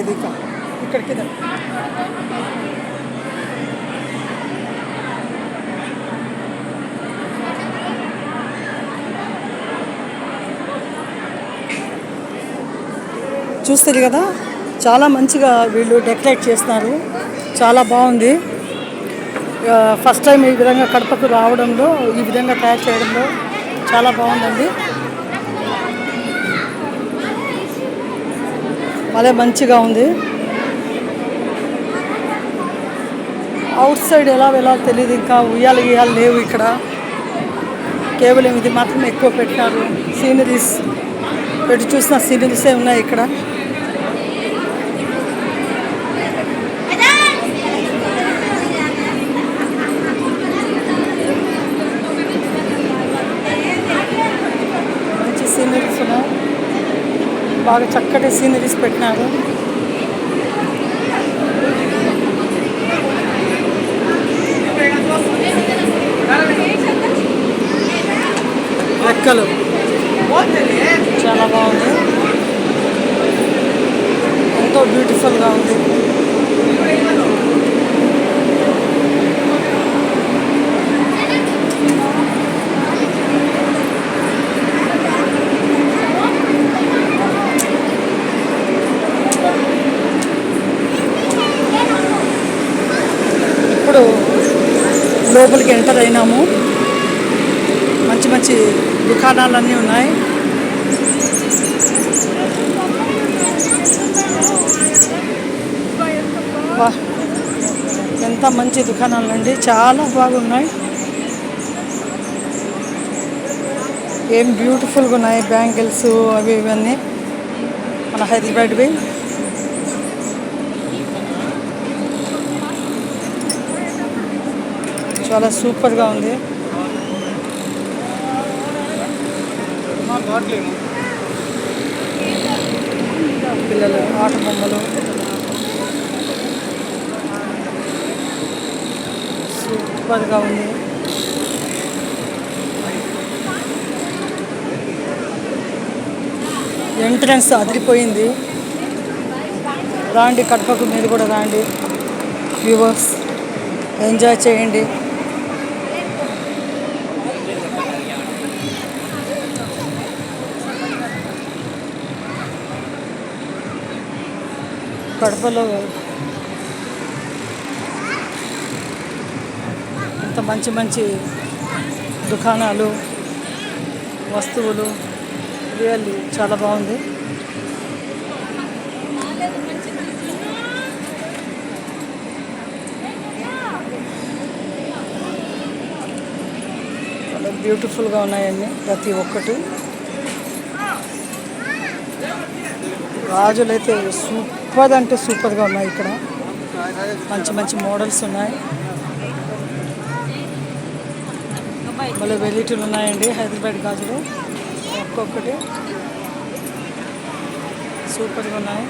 ఇది ఇక్కడికి చూస్తారు కదా, చాలా మంచిగా వీళ్ళు డెకరేట్ చేస్తున్నారు. చాలా బాగుంది. ఫస్ట్ టైం ఈ విధంగా కడపకు రావడంలో, ఈ విధంగా తయారు చేయడంలో చాలా బాగుందండి. భలే మంచిగా ఉంది. అవుట్ సైడ్ ఎలా వెళ్ళాలో తెలియదు. ఇంకా ఉయ్యాలు లేవు ఇక్కడ. కేవలం ఇది మాత్రం ఎక్కువ పెట్టినారు. సీనరీస్ పెట్టి చూసిన సీనరీసే ఉన్నాయి ఇక్కడ. మంచి సీనరీస్ ఉన్నాయి. బాగా చక్కటి సీనరీస్ పెట్టినారు. రెక్కలు చాలా బాగుంది. ఎంతో బ్యూటిఫుల్గా ఉంది. ఇప్పుడు లోపలికి ఎంటర్ అయినాము. మంచి మంచి దుకాణాలన్నీ ఉన్నాయి. ఎంత మంచి దుకాణాలు అండి, చాలా బాగున్నాయి. ఏం బ్యూటిఫుల్గా ఉన్నాయి. బ్యాంగిల్స్ అవి ఇవన్నీ మన హైదరాబాద్వి. చాలా సూపర్గా ఉంది. పిల్లలు ఆట బొమ్మలు సూపర్గా ఉంది. ఎంట్రన్స్ అదిరిపోయింది. రాండి కడపకు, మీరు కూడా రాండి వ్యూవర్స్, ఎంజాయ్ చేయండి. కడపలో ఇంత మంచి మంచి దుకాణాలు, వస్తువులు, రియల్లీ చాలా బాగుంది. చాలా బ్యూటిఫుల్గా ఉన్నాయండి ప్రతి ఒక్కటి. గాజులు అయితే సూపర్ అంటే సూపర్గా ఉన్నాయి. ఇక్కడ మంచి మంచి మోడల్స్ ఉన్నాయి. మళ్ళీ వెరైటీలు ఉన్నాయండి. హైదరాబాద్ గాజులు ఒక్కొక్కటి సూపర్గా ఉన్నాయి.